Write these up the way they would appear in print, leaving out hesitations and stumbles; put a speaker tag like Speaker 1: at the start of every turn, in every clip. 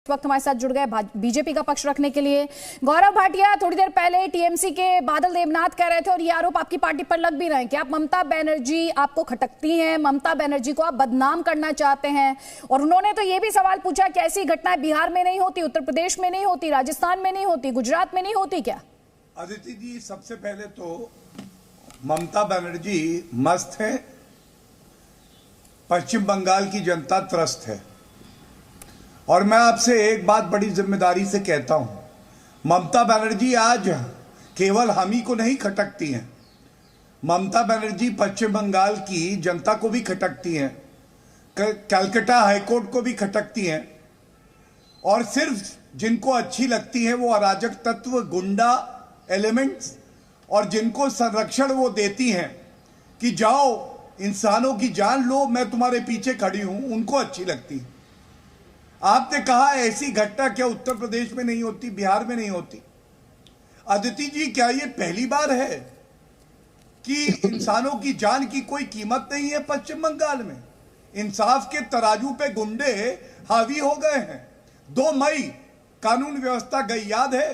Speaker 1: इस वक्त हमारे साथ जुड़ गए बीजेपी का पक्ष रखने के लिए गौरव भाटिया। थोड़ी देर पहले टीएमसी के बादल देवनाथ कह रहे थे और ये आरोप आपकी पार्टी पर लग भी रहे हैं कि आप ममता बनर्जी आपको खटकती हैं, ममता बनर्जी को आप बदनाम करना चाहते हैं। और उन्होंने तो ये भी सवाल पूछा कि ऐसी घटनाएं बिहार में नहीं होती, उत्तर प्रदेश में नहीं होती, राजस्थान में नहीं होती, गुजरात में नहीं होती क्या?
Speaker 2: अदिति जी, सबसे पहले तो ममता बनर्जी मस्त है, पश्चिम बंगाल की जनता त्रस्त है। और मैं आपसे एक बात बड़ी जिम्मेदारी से कहता हूं, ममता बनर्जी आज केवल हम ही को नहीं खटकती हैं, ममता बनर्जी पश्चिम बंगाल की जनता को भी खटकती हैं, कलकत्ता हाईकोर्ट को भी खटकती हैं। और सिर्फ जिनको अच्छी लगती है वो अराजक तत्व, गुंडा एलिमेंट्स, और जिनको संरक्षण वो देती हैं कि जाओ इंसानों की जान लो, मैं तुम्हारे पीछे खड़ी हूं, उनको अच्छी लगती है। आपने कहा ऐसी घटना क्या उत्तर प्रदेश में नहीं होती, बिहार में नहीं होती? अदिति जी, क्या ये पहली बार है कि इंसानों की जान की कोई कीमत नहीं है पश्चिम बंगाल में? इंसाफ के तराजू पे गुंडे हावी हो गए हैं। 2 मई कानून व्यवस्था गई, याद है?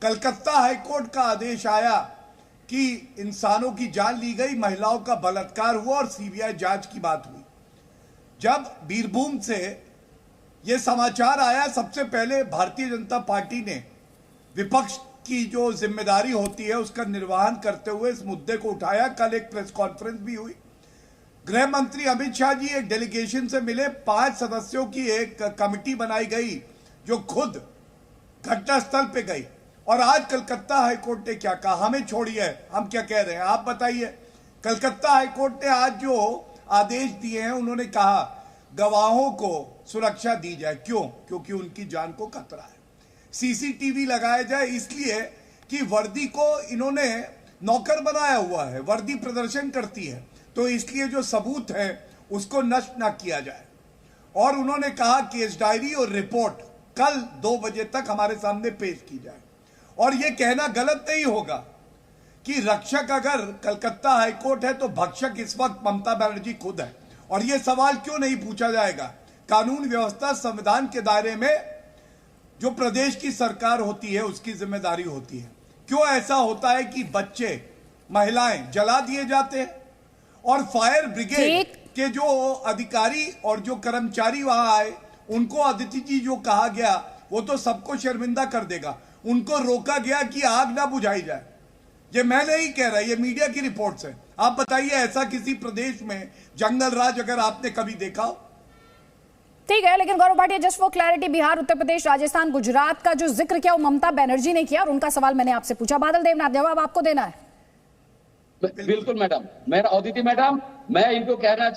Speaker 2: कलकत्ता हाईकोर्ट का आदेश आया कि इंसानों की जान ली गई, महिलाओं का बलात्कार हुआ और सीबीआई जांच की बात हुई। जब बीरभूम से यह समाचार आया, सबसे पहले भारतीय जनता पार्टी ने विपक्ष की जो जिम्मेदारी होती है उसका निर्वहन करते हुए इस मुद्दे को उठाया। कल एक प्रेस कॉन्फ्रेंस भी हुई, गृह मंत्री अमित शाह जी एक डेलीगेशन से मिले, 5 सदस्यों की एक कमेटी बनाई गई जो खुद घटनास्थल पे गई। और आज कलकत्ता हाईकोर्ट ने क्या कहा? हमें छोड़िए, हम क्या कह रहे हैं आप बताइए। कलकत्ता हाईकोर्ट ने आज जो आदेश दिए हैं, उन्होंने कहा गवाहों को सुरक्षा दी जाए। क्यों? क्योंकि उनकी जान को खतरा है। सीसीटीवी लगाया जाए इसलिए कि वर्दी को इन्होंने नौकर बनाया हुआ है, वर्दी प्रदर्शन करती है, तो इसलिए जो सबूत है उसको नष्ट ना किया जाए। और उन्होंने कहा केस डायरी और रिपोर्ट कल 2 बजे तक हमारे सामने पेश की जाए। और यह कहना गलत नहीं होगा कि रक्षक अगर कलकत्ता हाईकोर्ट है तो भक्षक इस वक्त ममता बनर्जी खुद है। और यह सवाल क्यों नहीं पूछा जाएगा? कानून व्यवस्था संविधान के दायरे में जो प्रदेश की सरकार होती है उसकी जिम्मेदारी होती है। क्यों ऐसा होता है कि बच्चे, महिलाएं जला दिए जाते हैं और फायर ब्रिगेड के जो अधिकारी और जो कर्मचारी वहां आए उनको, अदिति जी, जो कहा गया वो तो सबको शर्मिंदा कर देगा। उनको रोका गया कि आग ना बुझाई जाए। ये मैं नहीं कह रहा, ये मीडिया की रिपोर्ट्स है। आप बताइए ऐसा किसी प्रदेश में जंगल राज अगर आपने कभी देखा हो?
Speaker 1: ठीक है, लेकिन Gaurav Bhatia, just for clarity, Bihar, Uttar Pradesh, Rajasthan, Gujarat का जो जिक्र किया वो ममता बनर्जी ने किया और उनका सवाल मैंने आपसे पूछा। बादल देवनाथ, जवाब आपको देना है।
Speaker 3: बिल्कुल मैडम, मेरा अदिति मैडम, मैं इनको कहना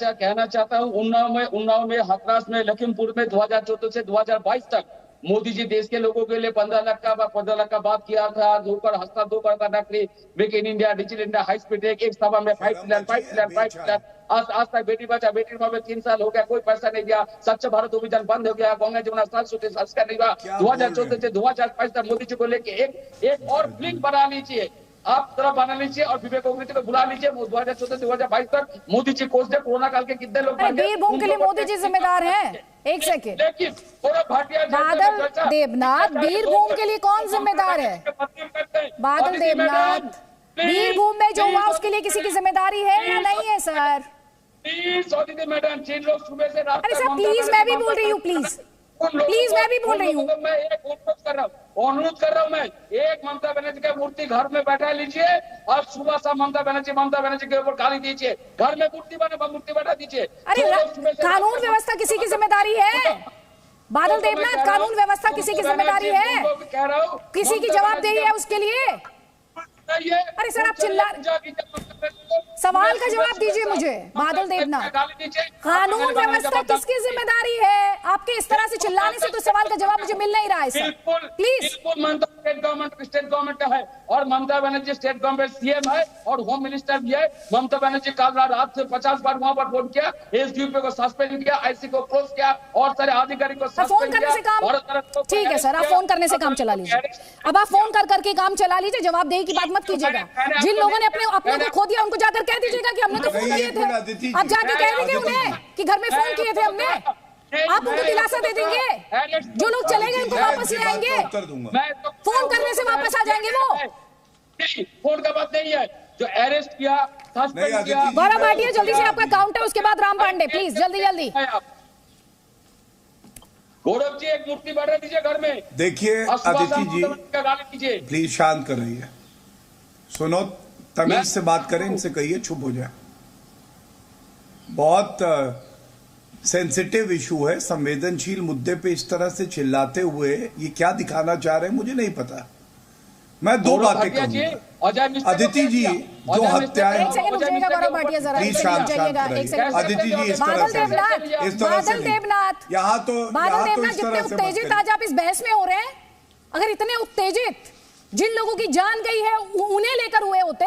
Speaker 3: चाहता हूँ, उन्नाव में, हाथरस में, लखीमपुर में 2014 से 2022 तक मोदी जी देश के लोगों के लिए 15 लाख का बात किया था। हस्ता 2 करोड़ का नकली make in India, digital India, high speed एक सभा में 5 मिलियन। आज तक बेटी बचा बेटी पढ़ाओ 3 साल हो गया, कोई पैसा नहीं दिया। स्वच्छ भारत अभियान बंद हो गया, गंगा जमुना संस्कार नहीं हुआ। 2014 से 2022 तक मोदी जी को लेके एक और फिल्म बना लीजिए, आप तरफ बना लीजिए और विवेक ओबेरॉय को बुला लीजिए। 2014 से 2022 तक मोदी जी कोस दे, कोरोना काल के कितने लोग
Speaker 1: बीरभूम के लिए मोदी जी जिम्मेदार हैं? एक सेकेंड, बादल देवनाथ, बीरभूम के लिए कौन जिम्मेदार है? बादल देवनाथ, बीरभूम में जो हुआ उसके लिए किसी की जिम्मेदारी है या नहीं है सर?
Speaker 3: प्लीज मैडम, 3 लोग सुबह से रात
Speaker 1: तक। अरे सर प्लीज, मैं भी बोल रही हूँ, प्लीज मैं भी बोल रही हूँ।
Speaker 3: मैं एक अनुरोध कर रहा हूँ मैं, एक ममता बनर्जी का मूर्ति घर में बैठा लीजिए और सुबह शाम ममता बनर्जी के ऊपर गाली दीजिए। घर में मूर्ति बैठा दीजिए।
Speaker 1: अरे कानून व्यवस्था किसी की जिम्मेदारी है? बादल देवनाथ, कानून व्यवस्था किसी की जिम्मेदारी है? किसी की जवाबदेही है उसके लिए? अरे सर आप चिल्ला, सवाल का जवाब दीजिए मुझे। बादल देवनाथ, कानून व्यवस्था किसकी जिम्मेदारी है? आपके इस तरह से चिल्लाने से तो सवाल का जवाब मुझे मिल नहीं रहा है सर। प्लीज।
Speaker 3: स्टेट गवर्नमेंट है और Mamata Banerjee state government CM है और होम मिनिस्टर भी है। ममता बनर्जी कल रात से 50 बार वहां पर फोन किया, एसडीपी को सस्पेंड किया, आईसी को क्लोज किया और सारे अधिकारी को
Speaker 1: फोन करने से काम, ठीक है सर, आप फोन करने से काम चला लीजिए। अब आप फोन करके काम चला लीजिए, जवाबदेही की बात मत कीजिएगा। जिन लोगों ने अपने को खो दिया उनको जाकर कह दीजिएगा कि हमने तो फोन किए थे। आप जाके कह दीजिए उन्हें कि घर में फोन किए थे हमने। आप उनको दिलासा दे देंगे? जो लोग चले गए उनको वापस ले आएंगे?
Speaker 2: उत्तर दूंगा।
Speaker 3: मैं तो
Speaker 1: फोन करने से वापस आ जाएंगे वो?
Speaker 3: नहीं, फोन का बात नहीं है। जो अरेस्ट किया, सस्पेंड
Speaker 2: नहीं,
Speaker 3: किया।
Speaker 1: गौरव भाटिया जल्दी से आपका काउंट है, उसके बाद राम पांडे, प्लीज जल्दी जल्दी।
Speaker 3: गौरव जी एक मूर्ति बढ़ा दीजिए घर में।
Speaker 2: देखिए अदिति जी
Speaker 3: कीजिए।
Speaker 2: प्लीज शांत कर रही है। सुनो, तमीज से बात करें, इनसे कहिए चुप हो जाए। बहुत सेंसिटिव इशू है, संवेदनशील मुद्दे पे इस तरह से चिल्लाते हुए ये क्या दिखाना चाह रहे हैं मुझे नहीं पता। मैं दो बातें कहूंगा। अदिति जी जो हत्याएं,
Speaker 1: एक सेकंड रुकिएगा गौरव भाटिया जरा,
Speaker 2: प्लीज
Speaker 1: एक
Speaker 2: शांत
Speaker 1: सेकंड
Speaker 2: शांत
Speaker 1: जाइएगा, एक सेकंड।
Speaker 2: अदिति जी इस तरह
Speaker 1: बादल
Speaker 2: से
Speaker 1: देवनाथ,
Speaker 2: इस तरह से
Speaker 1: बादल देवनाथ,
Speaker 2: यहाँ तो
Speaker 1: जितने
Speaker 2: इस तरह से
Speaker 1: उत्तेजित
Speaker 2: मत
Speaker 1: आज आप इस बहस में हो रहे हैं, अगर इतने उत्तेजित जिन लोगों की जान गई है उन्हें लेकर हुए होते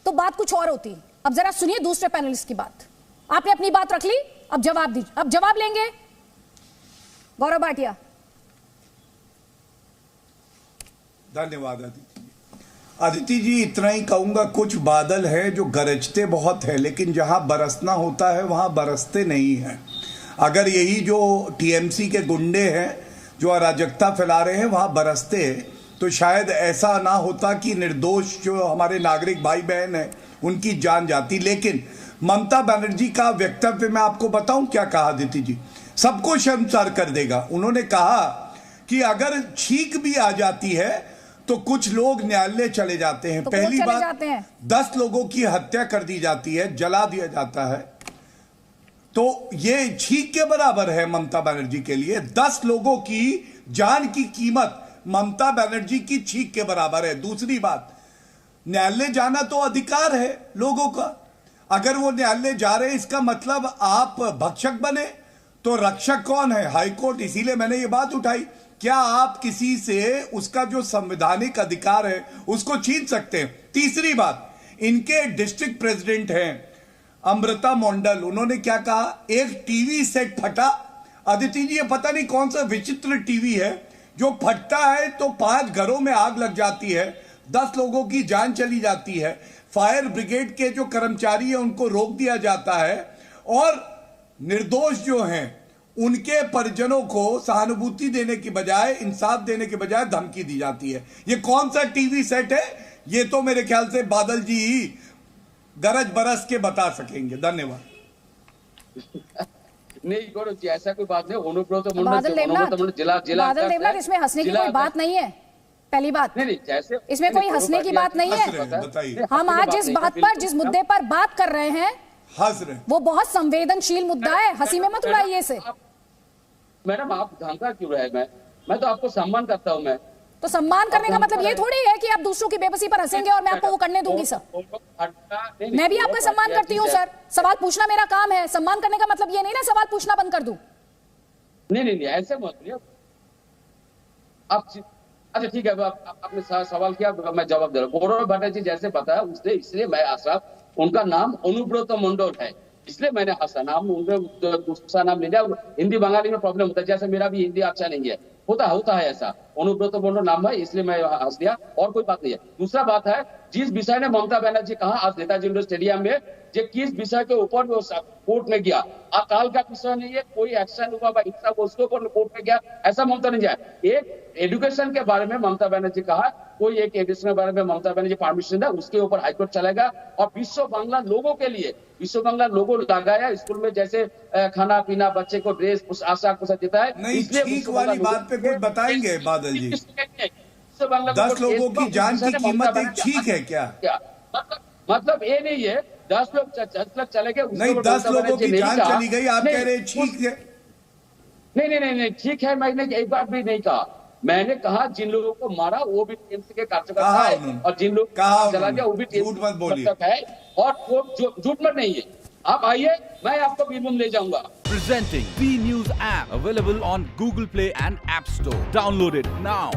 Speaker 1: तो बात कुछ और होती। अब जरा सुनिए दूसरे पैनलिस्ट की बात। आपने अपनी बात रख ली, अब जवाब दीजिए, अब जवाब लेंगे गौरव भाटिया।
Speaker 2: धन्यवाद अदिति जी। अदिति जी इतना ही कहूंगा, कुछ बादल है जो गरजते बहुत है लेकिन जहां बरसना होता है वहां बरसते नहीं हैं। अगर यही जो टीएमसी के गुंडे हैं जो अराजकता फैला रहे हैं वहां बरसते तो शायद ऐसा ना होता कि निर्दोष जो हमारे नागरिक भाई बहन हैं उनकी जान जाती। लेकिन ममता बनर्जी का वक्तव्य मैं आपको बताऊं क्या कहा अदिति जी, सबको शर्मसार कर देगा। उन्होंने कहा कि अगर छींक भी आ जाती है तो कुछ लोग न्यायालय चले जाते हैं।
Speaker 1: तो
Speaker 2: पहली
Speaker 1: चले
Speaker 2: बात,
Speaker 1: जाते हैं?
Speaker 2: 10 लोगों की हत्या कर दी जाती है, जला दिया जाता है, तो ये छींक के बराबर है ममता बनर्जी के लिए। 10 लोगों की जान की कीमत ममता बनर्जी की छींक के बराबर है। दूसरी बात, न्यायालय जाना तो अधिकार है लोगों का। अगर वो न्यायालय जा रहे हैं इसका मतलब आप भक्षक बने, तो रक्षक कौन है? हाईकोर्ट। इसीलिए मैंने ये बात उठाई, क्या आप किसी से उसका जो संवैधानिक अधिकार है उसको छीन सकते हैं? तीसरी बात, इनके डिस्ट्रिक्ट प्रेसिडेंट हैं अमृता मंडल, उन्होंने क्या कहा, एक टीवी सेट फटा। अदिति जी ये पता नहीं कौन सा विचित्र टीवी है जो फटता है तो 5 घरों में आग लग जाती है, 10 लोगों की जान चली जाती है, फायर ब्रिगेड के जो कर्मचारी हैं उनको रोक दिया जाता है और निर्दोष जो हैं उनके परिजनों को सहानुभूति देने की बजाय, इंसाफ देने के बजाय धमकी दी जाती है। ये कौन सा टीवी सेट है? ये तो मेरे ख्याल से बादल जी ही गरज बरस के बता सकेंगे। धन्यवाद।
Speaker 3: नहीं गौरव जी ऐसा कोई बात नहीं। अनुब्रत
Speaker 1: बादल देवनाथ इसमें हंसने की कोई बात नहीं है। पहली बात,
Speaker 3: नहीं जैसे
Speaker 1: इसमें कोई हंसने की बात नहीं है।
Speaker 2: बताइए,
Speaker 1: हम आज जिस बात पर, जिस मुद्दे पर बात कर रहे हैं
Speaker 2: हंस रहे,
Speaker 1: वो बहुत संवेदनशील मुद्दा है। हंसी में मत उड़ाइए इसे।
Speaker 3: मैडम आप धमका क्यों रहे? मैं तो आपको सम्मान करता हूं। मैं
Speaker 1: तो सम्मान करने का मतलब ये थोड़ी है कि आप दूसरों की बेबसी पर हंसेंगे और मैं आपको वो करने दूंगी। सर मैं भी आपका सम्मान करती हूँ सर, सवाल पूछना मेरा काम है। सम्मान करने का मतलब ये नहीं ना सवाल पूछना बंद कर दूं।
Speaker 3: नहीं ऐसे मत आप। अच्छा ठीक है, आपने सवाल किया, मैं जवाब दे रहा हूँ। गौरव भट्टाचार्य जी जैसे बताया उसने, इसलिए मैं हंसा। उनका नाम अनुब्रत मंडल है, इसलिए मैंने हंसा। नाम उनका दूसरा नाम ले लिया। हिंदी बंगाली में प्रॉब्लम होता है, जैसे मेरा भी हिंदी अच्छा नहीं है, होता है ऐसा। अनुब्रत मंडल नाम है, इसलिए मैं हंस दिया, और कोई बात नहीं है। दूसरा बात है, जिस विषय ने ममता बनर्जी कहा आज नेताजी इंडोर स्टेडियम में, जो किस विषय के ऊपर वो कोर्ट में गया, अकाल का विषय नहीं है, कोई एक्शन हुआ उसके ऊपर कोर्ट में गया, ऐसा ममता नहीं जाए। एक एजुकेशन के बारे में ममता बनर्जी कहा, कोई एक एजुकेशन के बारे में ममता बनर्जी परमिशन है, उसके ऊपर हाईकोर्ट चलेगा। और विश्व बांग्ला लोगों के लिए, विश्व बांग्ला लोगों लगाया स्कूल में, जैसे खाना पीना, बच्चे को ड्रेस, आशा को देता है।
Speaker 2: नहीं, ठीक वाली बात पे कुछ बताएंगे बादल जी? 10 लोगों की जान की कीमत एक छींक है क्या?
Speaker 3: मतलब ये नहीं है 10 लोग चले गए,
Speaker 2: नहीं 10 लोगों की जान चली गई, आप कह रहे छींक है?
Speaker 3: नहीं ठीक है, मैंने एक बार भी नहीं कहा। मैंने कहा जिन लोगों को मारा वो भी टीएमसी के कार्यकर्ता है, और जिन लोग चला गया वो भी टीएमसी है, और वो झूठ मत नहीं है। आप आइए, मैं आपको बीरभूम ले जाऊंगा।
Speaker 4: Presenting B News app available on Google Play and App Store. Download it now.